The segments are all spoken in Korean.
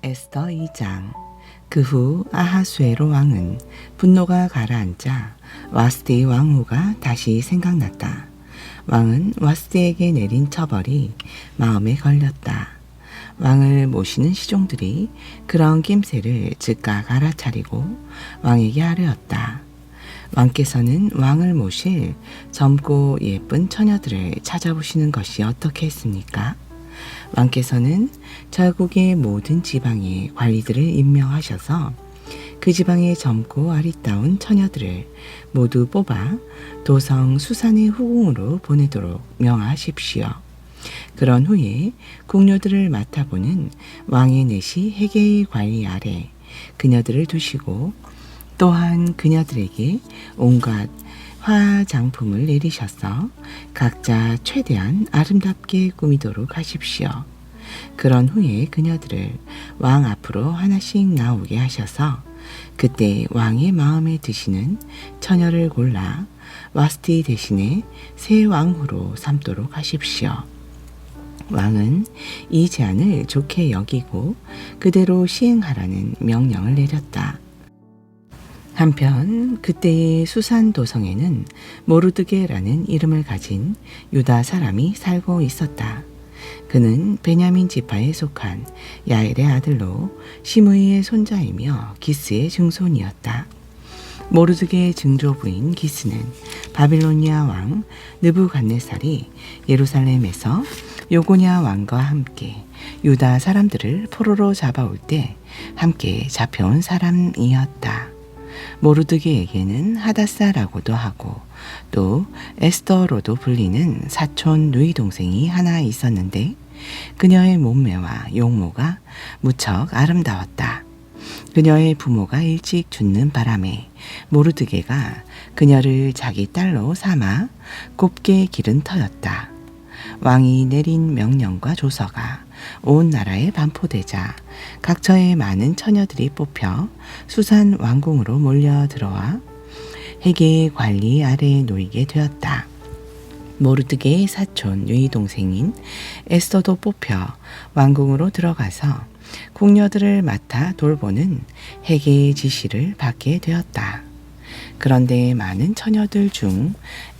에스더 2장. 그 후 아하수에로 왕은 분노가 가라앉자 와스디 왕후가 다시 생각났다. 왕은 와스디에게 내린 처벌이 마음에 걸렸다. 왕을 모시는 시종들이 그런 낌새를 즉각 알아차리고 왕에게 아뢰었다. 왕께서는 왕을 모실 젊고 예쁜 처녀들을 찾아보시는 것이 어떻겠습니까? 왕께서는 절국의 모든 지방에 관리들을 임명하셔서 그 지방의 젊고 아리따운 처녀들을 모두 뽑아 도성 수산의 후궁으로 보내도록 명하십시오. 그런 후에 궁녀들을 맡아보는 왕의 내시 해계의 관리 아래 그녀들을 두시고 또한 그녀들에게 온갖 화장품을 내리셔서 각자 최대한 아름답게 꾸미도록 하십시오. 그런 후에 그녀들을 왕 앞으로 하나씩 나오게 하셔서 그때 왕의 마음에 드시는 처녀를 골라 와스티 대신에 새 왕후로 삼도록 하십시오. 왕은 이 제안을 좋게 여기고 그대로 시행하라는 명령을 내렸다. 한편 그때의 수산 도성에는 모르드게라는 이름을 가진 유다 사람이 살고 있었다. 그는 베냐민 지파에 속한 야엘의 아들로 시므이의 손자이며 기스의 증손이었다. 모르드게의 증조부인 기스는 바빌로니아 왕 느부갓네살이 예루살렘에서 요고냐 왕과 함께 유다 사람들을 포로로 잡아올 때 함께 잡혀온 사람이었다. 모르드게에게는 하다사라고도 하고 또 에스더로도 불리는 사촌 누이 동생이 하나 있었는데 그녀의 몸매와 용모가 무척 아름다웠다. 그녀의 부모가 일찍 죽는 바람에 모르드게가 그녀를 자기 딸로 삼아 곱게 기른 터였다. 왕이 내린 명령과 조서가 온 나라에 반포되자 각처의 많은 처녀들이 뽑혀 수산 왕궁으로 몰려 들어와 해계의 관리 아래에 놓이게 되었다. 모르드게의 사촌 누이 동생인 에스더도 뽑혀 왕궁으로 들어가서 궁녀들을 맡아 돌보는 해계의 지시를 받게 되었다. 그런데 많은 처녀들 중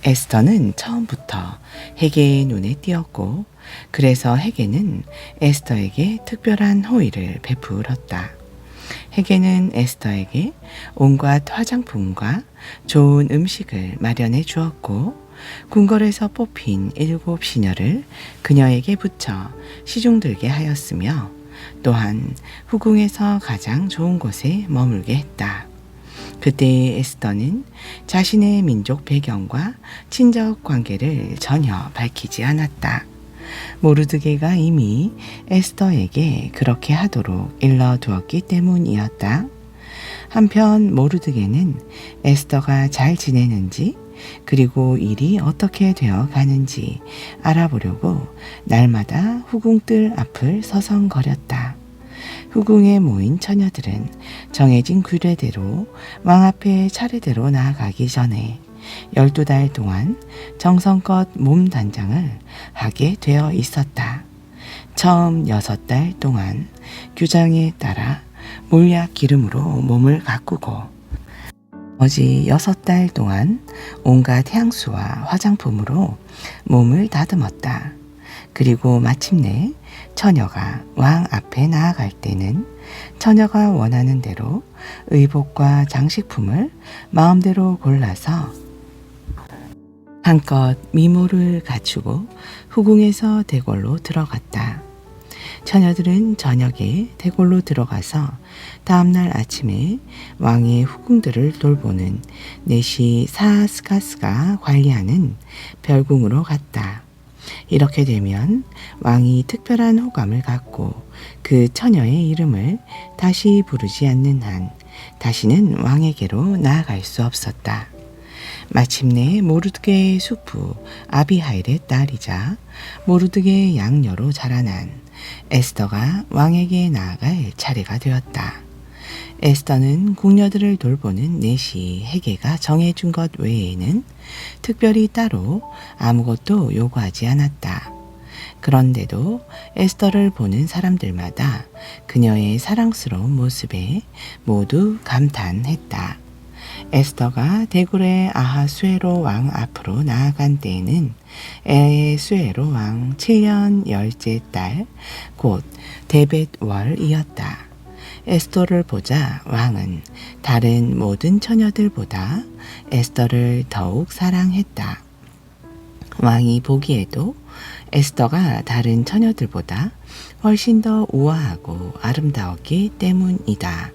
에스더는 처음부터 해계의 눈에 띄었고 그래서 해계는 에스더에게 특별한 호의를 베풀었다. 해계는 에스더에게 온갖 화장품과 좋은 음식을 마련해 주었고 궁궐에서 뽑힌 7 시녀를 그녀에게 붙여 시중들게 하였으며 또한 후궁에서 가장 좋은 곳에 머물게 했다. 그때 에스더는 자신의 민족 배경과 친족 관계를 전혀 밝히지 않았다. 모르드게가 이미 에스더에게 그렇게 하도록 일러두었기 때문이었다. 한편 모르드게는 에스더가 잘 지내는지 그리고 일이 어떻게 되어 가는지 알아보려고 날마다 후궁들 앞을 서성거렸다. 후궁에 모인 처녀들은 정해진 규례대로 왕 앞에 차례대로 나아가기 전에 12달 동안 정성껏 몸 단장을 하게 되어 있었다. 처음 6달 동안 규정에 따라 몰약 기름으로 몸을 가꾸고 나머지 6달 동안 온갖 향수와 화장품으로 몸을 다듬었다. 그리고 마침내 처녀가 왕 앞에 나아갈 때는 처녀가 원하는 대로 의복과 장식품을 마음대로 골라서 한껏 미모를 갖추고 후궁에서 대궐로 들어갔다. 처녀들은 저녁에 대궐로 들어가서 다음날 아침에 왕의 후궁들을 돌보는 내시 사하스가스가 관리하는 별궁으로 갔다. 이렇게 되면 왕이 특별한 호감을 갖고 그 처녀의 이름을 다시 부르지 않는 한 다시는 왕에게로 나아갈 수 없었다. 마침내 모르드게의 숙부 아비하일의 딸이자 모르드게의 양녀로 자라난 에스더가 왕에게 나아갈 차례가 되었다. 에스더는 궁녀들을 돌보는 내시 해계가 정해준 것 외에는 특별히 따로 아무것도 요구하지 않았다. 그런데도 에스더를 보는 사람들마다 그녀의 사랑스러운 모습에 모두 감탄했다. 에스더가 대궐의 아하수에로 왕 앞으로 나아간 때에는 에수에로 왕 7년 열째 달 곧 데벳월이었다. 에스더를 보자 왕은 다른 모든 처녀들보다 에스더를 더욱 사랑했다. 왕이 보기에도 에스더가 다른 처녀들보다 훨씬 더 우아하고 아름다웠기 때문이다.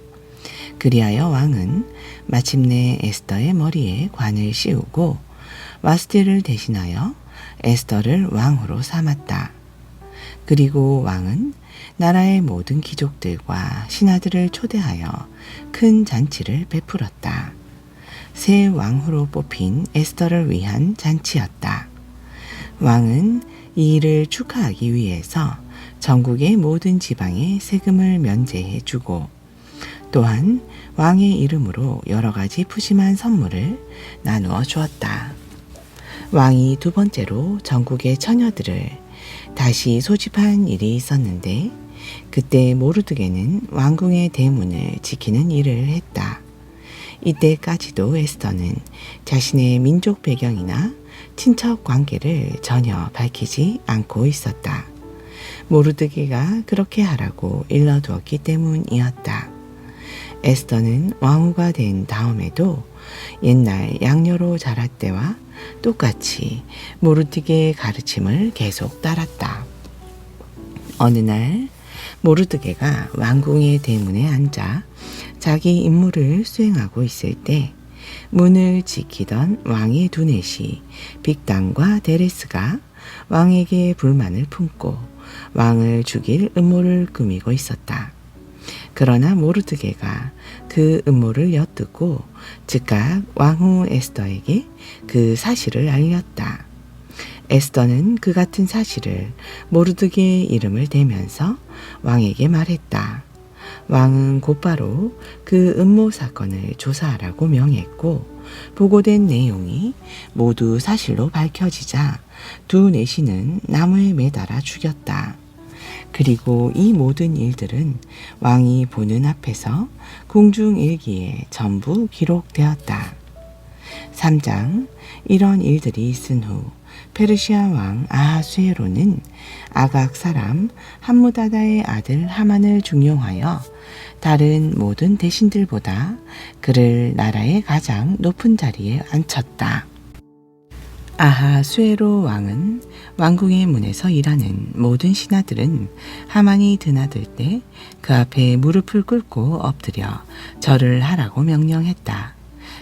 그리하여 왕은 마침내 에스더의 머리에 관을 씌우고 와스티를 대신하여 에스더를 왕으로 삼았다. 그리고 왕은 나라의 모든 귀족들과 신하들을 초대하여 큰 잔치를 베풀었다. 새 왕후로 뽑힌 에스더를 위한 잔치였다. 왕은 이 일을 축하하기 위해서 전국의 모든 지방에 세금을 면제해 주고 또한 왕의 이름으로 여러 가지 푸짐한 선물을 나누어 주었다. 왕이 두 번째로 전국의 처녀들을 다시 소집한 일이 있었는데 그때 모르드게는 왕궁의 대문을 지키는 일을 했다. 이때까지도 에스더는 자신의 민족 배경이나 친척 관계를 전혀 밝히지 않고 있었다. 모르드게가 그렇게 하라고 일러두었기 때문이었다. 에스더는 왕후가 된 다음에도 옛날 양녀로 자랄 때와 똑같이 모르드게의 가르침을 계속 따랐다. 어느 날 모르드게가 왕궁의 대문에 앉아 자기 임무를 수행하고 있을 때 문을 지키던 왕의 두넷이 빅단과 데레스가 왕에게 불만을 품고 왕을 죽일 음모를 꾸미고 있었다. 그러나 모르드게가 그 음모를 엿듣고 즉각 왕후 에스더에게 그 사실을 알렸다. 에스더는 그 같은 사실을 모르드게의 이름을 대면서 왕에게 말했다. 왕은 곧바로 그 음모 사건을 조사하라고 명했고 보고된 내용이 모두 사실로 밝혀지자 두 내시는 나무에 매달아 죽였다. 그리고 이 모든 일들은 왕이 보는 앞에서 궁중일기에 전부 기록되었다. 3장 이런 일들이 있은 후 페르시아 왕 아하수에로는 아각 사람 함무다다의 아들 하만을 중용하여 다른 모든 대신들보다 그를 나라의 가장 높은 자리에 앉혔다. 아하수에로 왕은 왕궁의 문에서 일하는 모든 신하들은 하만이 드나들 때 그 앞에 무릎을 꿇고 엎드려 절을 하라고 명령했다.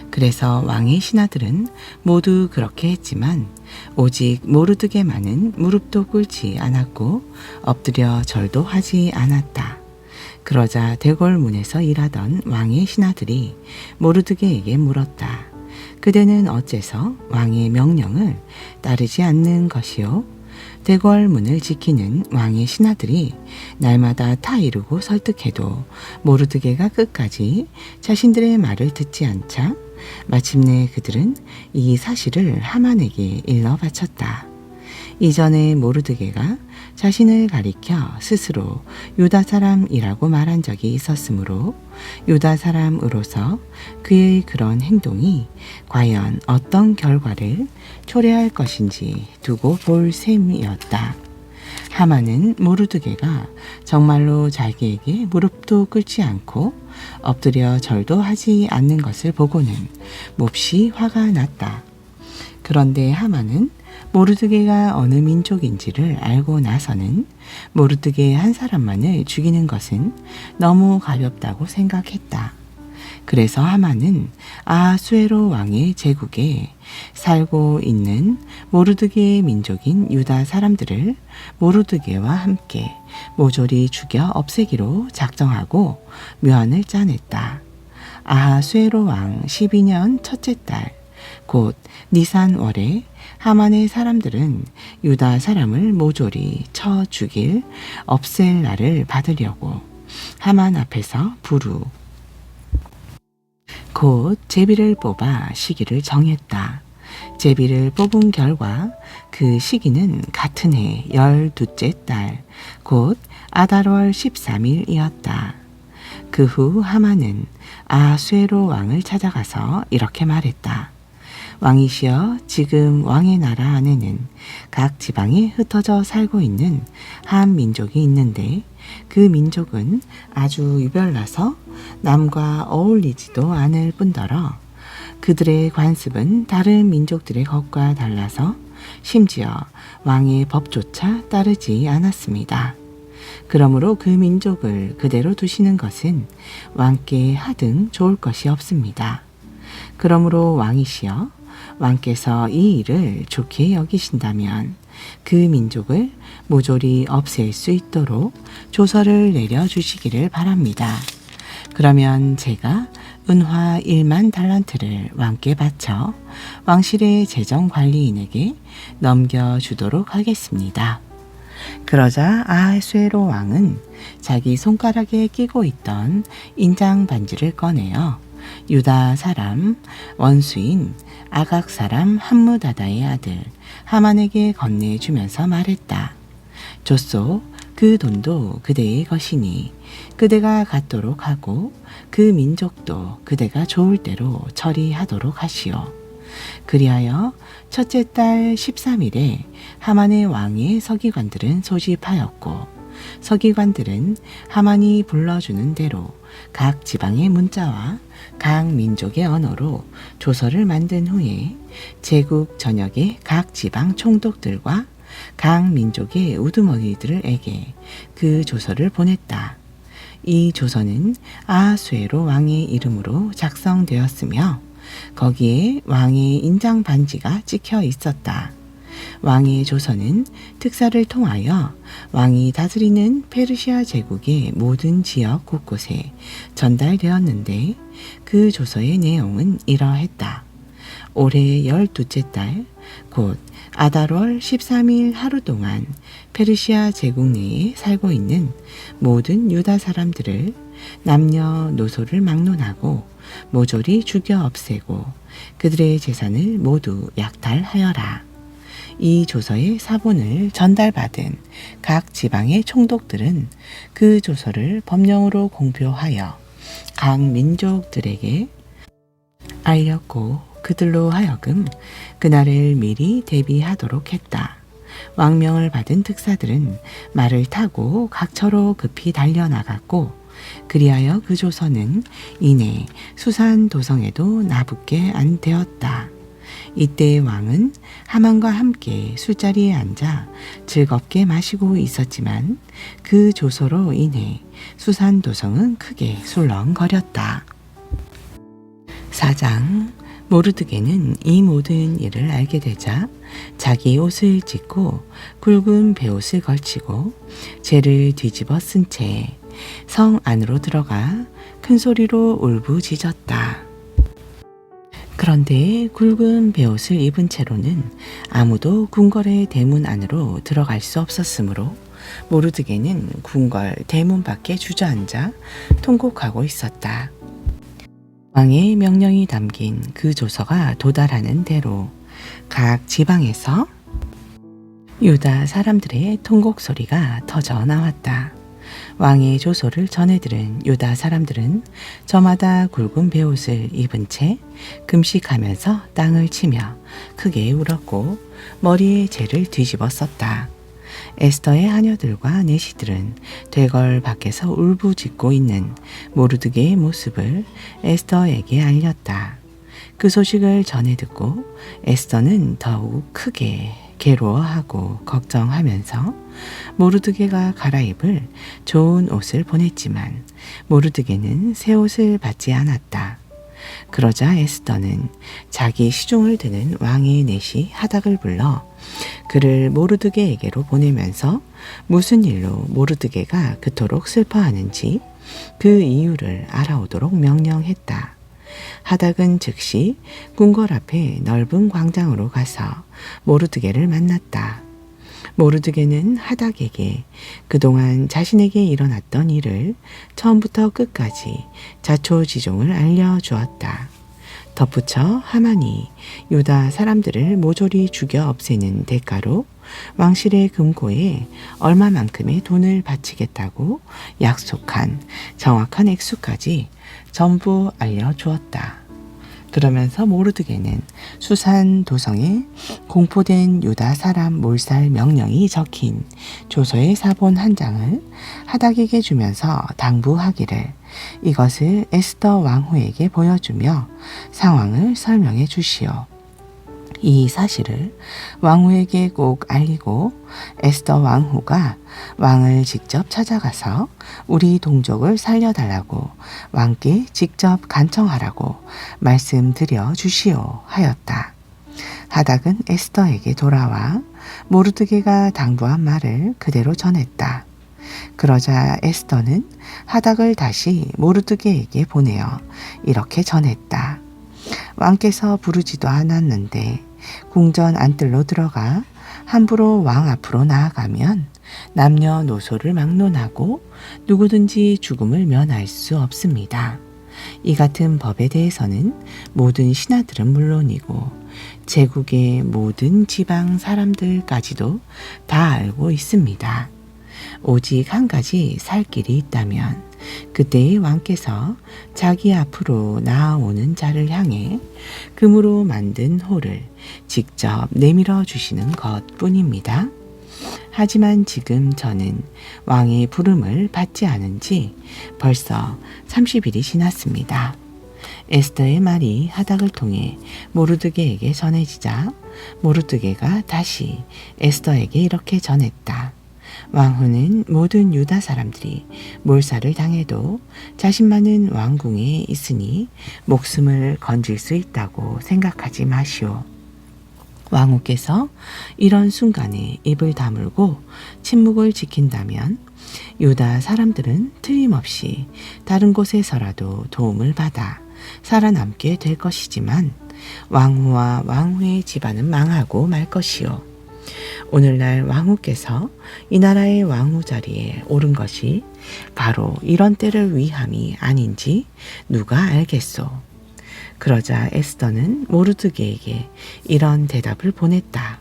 그래서 왕의 신하들은 모두 그렇게 했지만 오직 모르드게만은 무릎도 꿇지 않았고 엎드려 절도 하지 않았다. 그러자 대궐 문에서 일하던 왕의 신하들이 모르드게에게 물었다. 그대는 어째서 왕의 명령을 따르지 않는 것이요? 대궐 문을 지키는 왕의 신하들이 날마다 타이르고 설득해도 모르드게가 끝까지 자신들의 말을 듣지 않자 마침내 그들은 이 사실을 하만에게 일러 바쳤다. 이전에 모르드게가 자신을 가리켜 스스로 유다 사람이라고 말한 적이 있었으므로 유다 사람으로서 그의 그런 행동이 과연 어떤 결과를 초래할 것인지 두고 볼 셈이었다. 하만은 모르드게가 정말로 자기에게 무릎도 꿇지 않고 엎드려 절도 하지 않는 것을 보고는 몹시 화가 났다. 그런데 하만은 모르드게가 어느 민족인지를 알고 나서는 모르드게 한 사람만을 죽이는 것은 너무 가볍다고 생각했다. 그래서 하만은 아하수에로 왕의 제국에 살고 있는 모르드게의 민족인 유다 사람들을 모르드게와 함께 모조리 죽여 없애기로 작정하고 묘안을 짜냈다. 아하수에로 왕 12년 첫째 달 곧 니산월에 하만의 사람들은 유다 사람을 모조리 쳐 죽일 없앨 날을 받으려고 하만 앞에서 부루 곧 제비를 뽑아 시기를 정했다. 제비를 뽑은 결과 그 시기는 같은 해 12째 달, 곧 아달월 13일이었다. 그 후 하만은 아수에로 왕을 찾아가서 이렇게 말했다. 왕이시여, 지금 왕의 나라 안에는 각 지방에 흩어져 살고 있는 한 민족이 있는데 그 민족은 아주 유별나서 남과 어울리지도 않을 뿐더러 그들의 관습은 다른 민족들의 것과 달라서 심지어 왕의 법조차 따르지 않았습니다. 그러므로 그 민족을 그대로 두시는 것은 왕께 하등 좋을 것이 없습니다. 그러므로 왕이시여, 왕께서 이 일을 좋게 여기신다면 그 민족을 모조리 없앨 수 있도록 조서를 내려주시기를 바랍니다. 그러면 제가 은화 1만 달란트를 왕께 바쳐 왕실의 재정관리인에게 넘겨주도록 하겠습니다. 그러자 아하수에로 왕은 자기 손가락에 끼고 있던 인장 반지를 꺼내어 유다 사람 원수인 아각 사람 함무다다의 아들 하만에게 건네주면서 말했다. 좋소, 그 돈도 그대의 것이니 그대가 갖도록 하고 그 민족도 그대가 좋을 대로 처리하도록 하시오. 그리하여 첫째 달 13일에 하만의 왕의 서기관들은 소집하였고 서기관들은 하만이 불러주는 대로 각 지방의 문자와 각 민족의 언어로 조서를 만든 후에 제국 전역의 각 지방 총독들과 각 민족의 우두머리들에게 그 조서를 보냈다. 이 조서는 아하수에로 왕의 이름으로 작성되었으며 거기에 왕의 인장 반지가 찍혀 있었다. 왕의 조서는 특사를 통하여 왕이 다스리는 페르시아 제국의 모든 지역 곳곳에 전달되었는데 그 조서의 내용은 이러했다. 올해 12째 달, 곧 아달월 13일 하루 동안 페르시아 제국 내에 살고 있는 모든 유다 사람들을 남녀노소를 막론하고 모조리 죽여 없애고 그들의 재산을 모두 약탈하여라. 이 조서의 사본을 전달받은 각 지방의 총독들은 그 조서를 법령으로 공표하여 각 민족들에게 알렸고 그들로 하여금 그날을 미리 대비하도록 했다. 왕명을 받은 특사들은 말을 타고 각처로 급히 달려나갔고 그리하여 그 조서는 이내 수산 도성에도 나붙게 안 되었다. 이때 왕은 하만과 함께 술자리에 앉아 즐겁게 마시고 있었지만 그 조서로 인해 수산 도성은 크게 술렁거렸다. 4장 모르드게는 이 모든 일을 알게 되자 자기 옷을 찢고 굵은 베옷을 걸치고 재를 뒤집어 쓴 채 성 안으로 들어가 큰 소리로 울부짖었다. 그런데 굵은 베옷을 입은 채로는 아무도 궁궐의 대문 안으로 들어갈 수 없었으므로 모르드게는 궁궐 대문 밖에 주저앉아 통곡하고 있었다. 왕의 명령이 담긴 그 조서가 도달하는 대로 각 지방에서 유다 사람들의 통곡 소리가 터져 나왔다. 왕의 조서를 전해들은 유다 사람들은 저마다 굵은 베옷을 입은 채 금식하면서 땅을 치며 크게 울었고 머리에 재를 뒤집어 썼다. 에스더의 하녀들과 내시들은 되걸 밖에서 울부짖고 있는 모르드게의 모습을 에스더에게 알렸다. 그 소식을 전해 듣고 에스더는 더욱 크게 괴로워하고 걱정하면서 모르드게가 갈아입을 좋은 옷을 보냈지만 모르드게는 새 옷을 받지 않았다. 그러자 에스더는 자기 시중을 드는 왕의 내시 하닥을 불러 그를 모르드게에게로 보내면서 무슨 일로 모르드게가 그토록 슬퍼하는지 그 이유를 알아오도록 명령했다. 하닥은 즉시 궁궐 앞에 넓은 광장으로 가서 모르드게를 만났다. 모르드게는 하닥에게 그동안 자신에게 일어났던 일을 처음부터 끝까지 자초지종을 알려주었다. 덧붙여 하만이 유다 사람들을 모조리 죽여 없애는 대가로 왕실의 금고에 얼마만큼의 돈을 바치겠다고 약속한 정확한 액수까지 전부 알려주었다. 그러면서 모르드게는 수산 도성에 공포된 유다 사람 몰살 명령이 적힌 조서의 사본 한 장을 하닥에게 주면서 당부하기를 이것을 에스더 왕후에게 보여주며 상황을 설명해 주시오. 이 사실을 왕후에게 꼭 알리고 에스더 왕후가 왕을 직접 찾아가서 우리 동족을 살려달라고 왕께 직접 간청하라고 말씀드려 주시오 하였다. 하닥은 에스더에게 돌아와 모르드게가 당부한 말을 그대로 전했다. 그러자 에스더는 하닥을 다시 모르드게에게 보내어 이렇게 전했다. 왕께서 부르지도 않았는데 궁전 안뜰로 들어가 함부로 왕 앞으로 나아가면 남녀노소를 막론하고 누구든지 죽음을 면할 수 없습니다. 이 같은 법에 대해서는 모든 신하들은 물론이고 제국의 모든 지방 사람들까지도 다 알고 있습니다. 오직 한 가지 살 길이 있다면 그때의 왕께서 자기 앞으로 나아오는 자를 향해 금으로 만든 호를 직접 내밀어 주시는 것뿐입니다. 하지만 지금 저는 왕의 부름을 받지 않은 지 벌써 30일이 지났습니다. 에스더의 말이 하닥을 통해 모르드게에게 전해지자 모르드게가 다시 에스더에게 이렇게 전했다. 왕후는 모든 유다 사람들이 몰살을 당해도 자신만은 왕궁에 있으니 목숨을 건질 수 있다고 생각하지 마시오. 왕후께서 이런 순간에 입을 다물고 침묵을 지킨다면 유다 사람들은 틀림없이 다른 곳에서라도 도움을 받아 살아남게 될 것이지만 왕후와 왕후의 집안은 망하고 말 것이오. 오늘날 왕후께서 이 나라의 왕후 자리에 오른 것이 바로 이런 때를 위함이 아닌지 누가 알겠소. 그러자 에스더는 모르드게에게 이런 대답을 보냈다.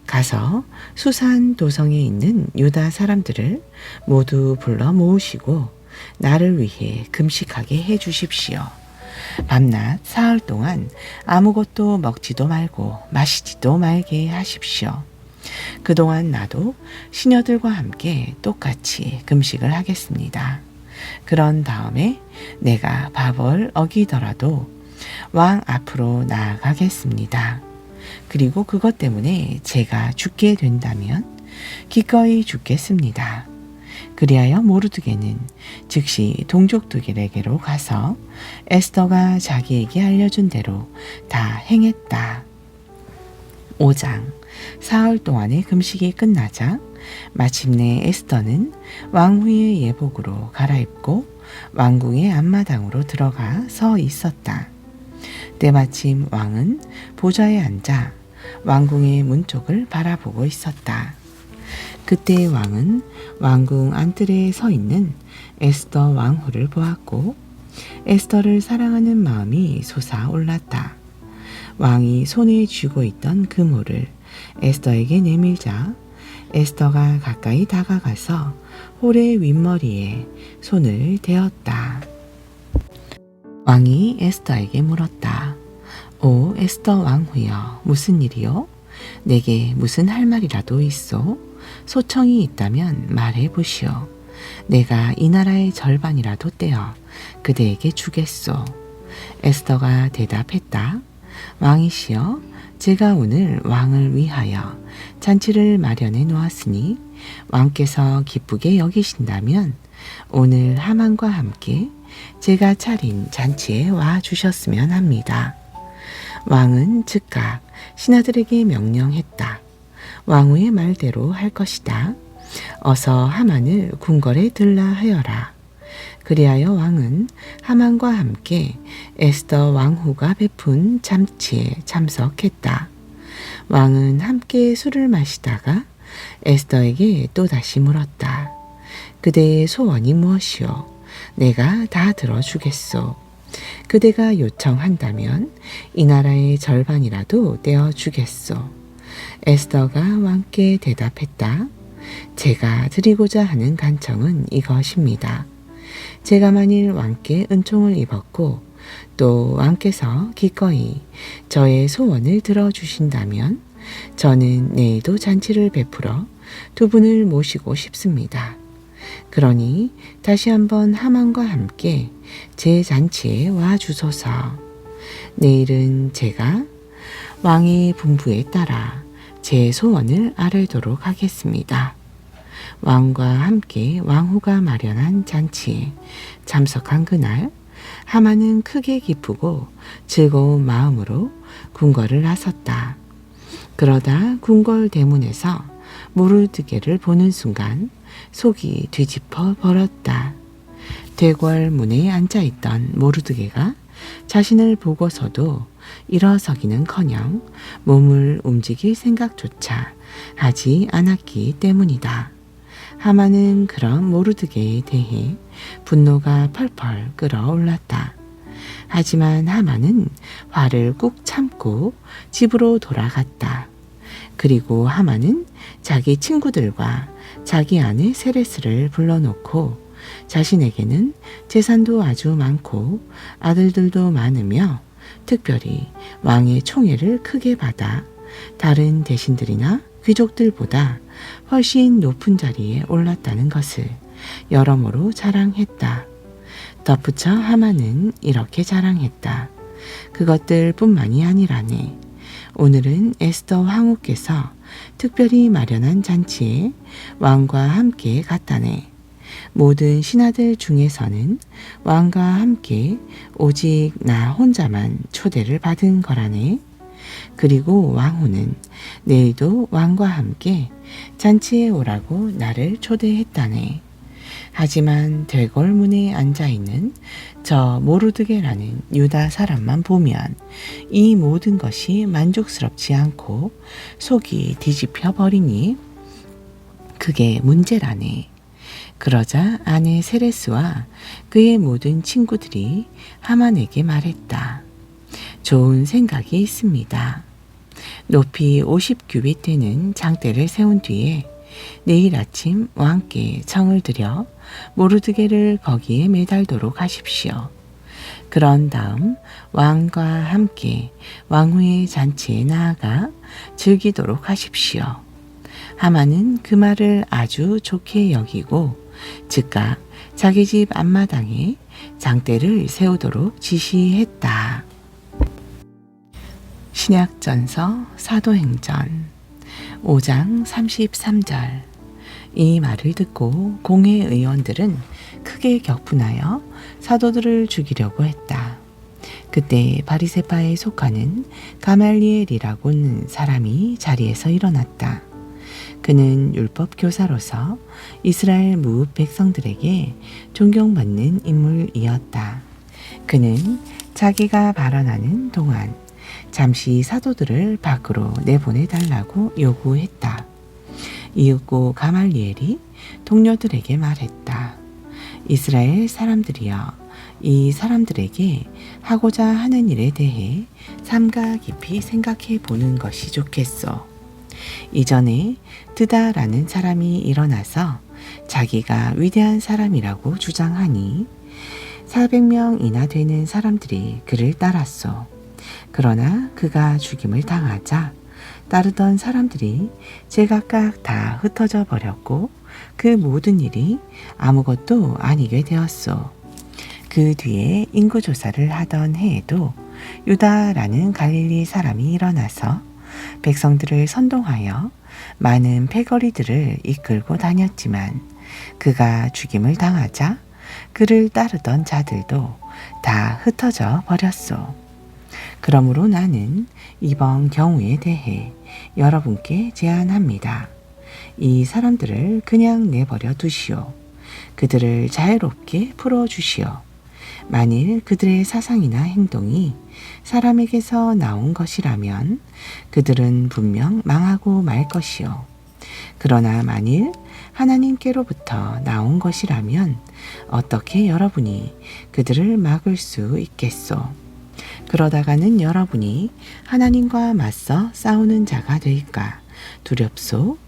가서 수산 도성에 있는 유다 사람들을 모두 불러 모으시고 나를 위해 금식하게 해 주십시오. 밤낮 사흘 동안 아무것도 먹지도 말고 마시지도 말게 하십시오. 그동안 나도 시녀들과 함께 똑같이 금식을 하겠습니다. 그런 다음에 내가 밥을 어기더라도 왕 앞으로 나아가겠습니다. 그리고 그것 때문에 제가 죽게 된다면 기꺼이 죽겠습니다. 그리하여 모르드게는 즉시 동족들에게로 가서 에스더가 자기에게 알려준 대로 다 행했다. 5장 사흘 동안의 금식이 끝나자 마침내 에스더는 왕후의 예복으로 갈아입고 왕궁의 앞마당으로 들어가 서 있었다. 때마침 왕은 보좌에 앉아 왕궁의 문 쪽을 바라보고 있었다. 그때 왕은 왕궁 안뜰에 서 있는 에스더 왕후를 보았고 에스더를 사랑하는 마음이 솟아올랐다. 왕이 손에 쥐고 있던 금호를 에스더에게 내밀자 에스더가 가까이 다가가서 홀의 윗머리에 손을 대었다. 왕이 에스더에게 물었다. 오 에스더 왕후여, 무슨 일이요? 내게 무슨 할 말이라도 있소? 소청이 있다면 말해 보시오. 내가 이 나라의 절반이라도 떼어 그대에게 주겠소. 에스더가 대답했다. 왕이시여, 제가 오늘 왕을 위하여 잔치를 마련해 놓았으니 왕께서 기쁘게 여기신다면 오늘 하만과 함께 제가 차린 잔치에 와 주셨으면 합니다. 왕은 즉각 신하들에게 명령했다. 왕후의 말대로 할 것이다. 어서 하만을 궁궐에 들라 하여라. 그리하여 왕은 하만과 함께 에스더 왕후가 베푼 잔치에 참석했다. 왕은 함께 술을 마시다가 에스더에게 또다시 물었다. 그대의 소원이 무엇이오? 내가 다 들어주겠소. 그대가 요청한다면 이 나라의 절반이라도 떼어 주겠소. 에스더가 왕께 대답했다. 제가 드리고자 하는 간청은 이것입니다. 제가 만일 왕께 은총을 입었고 또 왕께서 기꺼이 저의 소원을 들어주신다면 저는 내일도 잔치를 베풀어 두 분을 모시고 싶습니다. 그러니 다시 한번 하만과 함께 제 잔치에 와 주소서. 내일은 제가 왕의 분부에 따라 제 소원을 아뢰도록 하겠습니다. 왕과 함께 왕후가 마련한 잔치에 참석한 그날 하만은 크게 기쁘고 즐거운 마음으로 궁궐을 나섰다. 그러다 궁궐 대문에서 모르드게를 보는 순간 속이 뒤집어 버렸다. 대궐 문에 앉아있던 모르드게가 자신을 보고서도 일어서기는커녕 몸을 움직일 생각조차 하지 않았기 때문이다. 하만은 그런 모르드게에 대해 분노가 펄펄 끓어올랐다. 하지만 하만은 화를 꾹 참고 집으로 돌아갔다. 그리고 하만은 자기 친구들과 자기 아내 세레스를 불러놓고 자신에게는 재산도 아주 많고 아들들도 많으며 특별히 왕의 총애를 크게 받아 다른 대신들이나 귀족들보다 훨씬 높은 자리에 올랐다는 것을 여러모로 자랑했다. 덧붙여 하만은 이렇게 자랑했다. 그것들 뿐만이 아니라네. 오늘은 에스더 황후께서 특별히 마련한 잔치에 왕과 함께 갔다네. 모든 신하들 중에서는 왕과 함께 오직 나 혼자만 초대를 받은 거라네. 그리고 왕후는 내일도 왕과 함께 잔치에 오라고 나를 초대했다네. 하지만 대궐문에 앉아있는 저 모르드게라는 유다 사람만 보면 이 모든 것이 만족스럽지 않고 속이 뒤집혀 버리니 그게 문제라네. 그러자 아내 세레스와 그의 모든 친구들이 하만에게 말했다. 좋은 생각이 있습니다. 높이 50규빗 되는 장대를 세운 뒤에 내일 아침 왕께 청을 드려 모르드게를 거기에 매달도록 하십시오. 그런 다음 왕과 함께 왕후의 잔치에 나아가 즐기도록 하십시오. 하만은 그 말을 아주 좋게 여기고 즉각 자기 집 앞마당에 장대를 세우도록 지시했다. 신약전서 사도행전 5장 33절. 이 말을 듣고 공회 의원들은 크게 격분하여 사도들을 죽이려고 했다. 그때 바리새파에 속하는 가말리엘이라고는 사람이 자리에서 일어났다. 그는 율법 교사로서 이스라엘 무흡 백성들에게 존경받는 인물이었다. 그는 자기가 발언하는 동안 잠시 사도들을 밖으로 내보내달라고 요구했다. 이윽고 가말리엘이 동료들에게 말했다. 이스라엘 사람들이여, 이 사람들에게 하고자 하는 일에 대해 삼가 깊이 생각해 보는 것이 좋겠소. 이전에 드다라는 사람이 일어나서 자기가 위대한 사람이라고 주장하니 400명이나 되는 사람들이 그를 따랐소. 그러나 그가 죽임을 당하자 따르던 사람들이 제각각 다 흩어져 버렸고 그 모든 일이 아무것도 아니게 되었소. 그 뒤에 인구조사를 하던 해에도 유다라는 갈릴리 사람이 일어나서 백성들을 선동하여 많은 패거리들을 이끌고 다녔지만 그가 죽임을 당하자 그를 따르던 자들도 다 흩어져 버렸소. 그러므로 나는 이번 경우에 대해 여러분께 제안합니다. 이 사람들을 그냥 내버려 두시오. 그들을 자유롭게 풀어주시오. 만일 그들의 사상이나 행동이 사람에게서 나온 것이라면 그들은 분명 망하고 말 것이오. 그러나 만일 하나님께로부터 나온 것이라면 어떻게 여러분이 그들을 막을 수 있겠소? 그러다가는 여러분이 하나님과 맞서 싸우는 자가 될까 두렵소?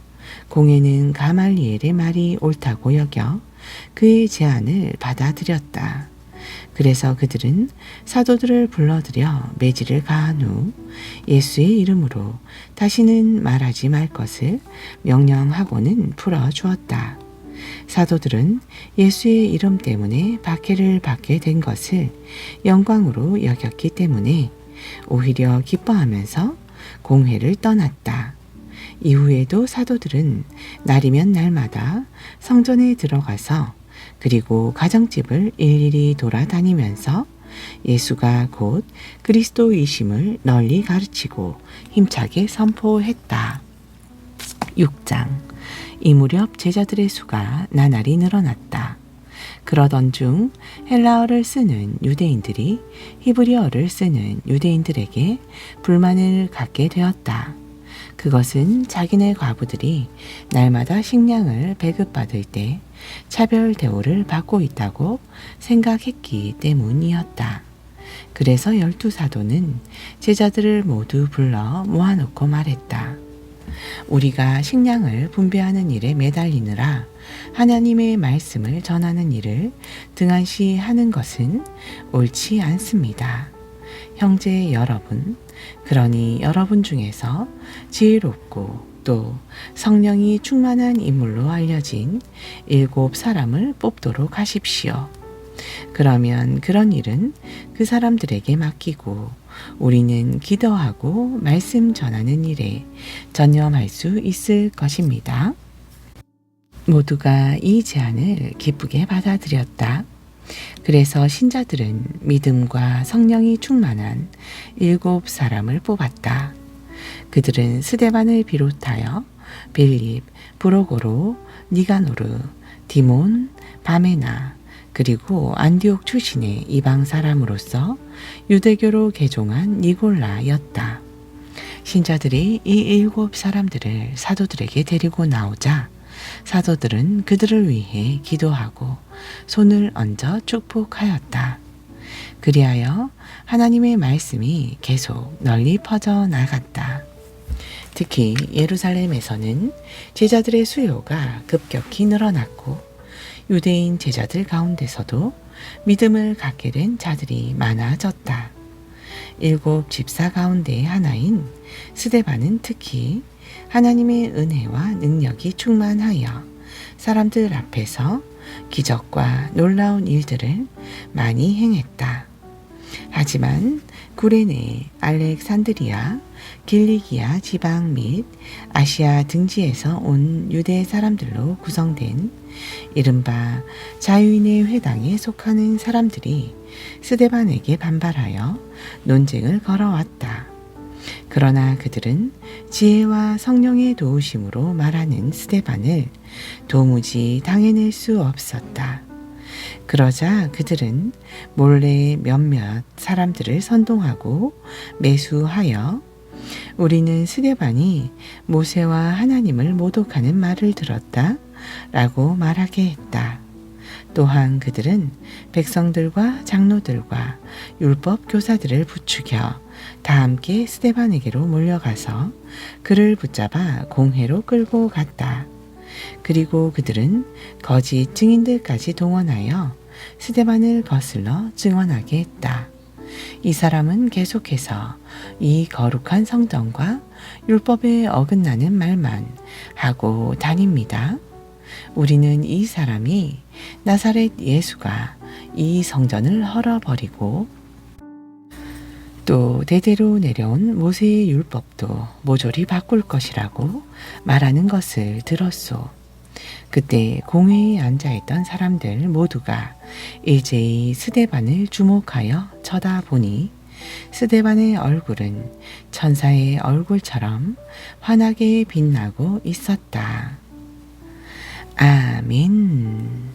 공회는 가말리엘의 말이 옳다고 여겨 그의 제안을 받아들였다. 그래서 그들은 사도들을 불러들여 매질을 가한 후 예수의 이름으로 다시는 말하지 말 것을 명령하고는 풀어주었다. 사도들은 예수의 이름 때문에 박해를 받게 된 것을 영광으로 여겼기 때문에 오히려 기뻐하면서 공회를 떠났다. 이후에도 사도들은 날이면 날마다 성전에 들어가서 그리고 가정집을 일일이 돌아다니면서 예수가 곧 그리스도이심을 널리 가르치고 힘차게 선포했다. 6장. 이 무렵 제자들의 수가 나날이 늘어났다. 그러던 중 헬라어를 쓰는 유대인들이 히브리어를 쓰는 유대인들에게 불만을 갖게 되었다. 그것은 자기네 과부들이 날마다 식량을 배급받을 때 차별 대우를 받고 있다고 생각했기 때문이었다. 그래서 12사도는 제자들을 모두 불러 모아놓고 말했다. 우리가 식량을 분배하는 일에 매달리느라 하나님의 말씀을 전하는 일을 등한시 하는 것은 옳지 않습니다. 형제 여러분, 그러니 여러분 중에서 지혜롭고 또 성령이 충만한 인물로 알려진 7사람을 뽑도록 하십시오. 그러면 그런 일은 그 사람들에게 맡기고 우리는 기도하고 말씀 전하는 일에 전념할 수 있을 것입니다. 모두가 이 제안을 기쁘게 받아들였다. 그래서 신자들은 믿음과 성령이 충만한 7사람을 뽑았다. 그들은 스데반을 비롯하여 빌립, 브로고로, 니가노르, 디몬, 바메나, 그리고 안디옥 출신의 이방 사람으로서 유대교로 개종한 니골라였다. 신자들이 이 7사람들을 사도들에게 데리고 나오자 사도들은 그들을 위해 기도하고 손을 얹어 축복하였다. 그리하여 하나님의 말씀이 계속 널리 퍼져 나갔다. 특히 예루살렘에서는 제자들의 수요가 급격히 늘어났고 유대인 제자들 가운데서도 믿음을 갖게 된 자들이 많아졌다. 7 집사 가운데의 하나인 스데반은 특히 하나님의 은혜와 능력이 충만하여 사람들 앞에서 기적과 놀라운 일들을 많이 행했다. 하지만 구레네, 알렉산드리아, 길리기아 지방 및 아시아 등지에서 온 유대 사람들로 구성된 이른바 자유인의 회당에 속하는 사람들이 스데반에게 반발하여 논쟁을 걸어왔다. 그러나 그들은 지혜와 성령의 도우심으로 말하는 스데반을 도무지 당해낼 수 없었다. 그러자 그들은 몰래 몇몇 사람들을 선동하고 매수하여 우리는 스데반이 모세와 하나님을 모독하는 말을 들었다 라고 말하게 했다. 또한 그들은 백성들과 장로들과 율법 교사들을 부추겨 다 함께 스데반에게로 몰려가서 그를 붙잡아 공회로 끌고 갔다. 그리고 그들은 거짓 증인들까지 동원하여 스데반을 거슬러 증언하게 했다. 이 사람은 계속해서 이 거룩한 성전과 율법에 어긋나는 말만 하고 다닙니다. 우리는 이 사람이 나사렛 예수가 이 성전을 헐어버리고 또 대대로 내려온 모세의 율법도 모조리 바꿀 것이라고 말하는 것을 들었소. 그때 공회에 앉아있던 사람들 모두가 일제히 스데반을 주목하여 쳐다보니 스데반의 얼굴은 천사의 얼굴처럼 환하게 빛나고 있었다. 아멘.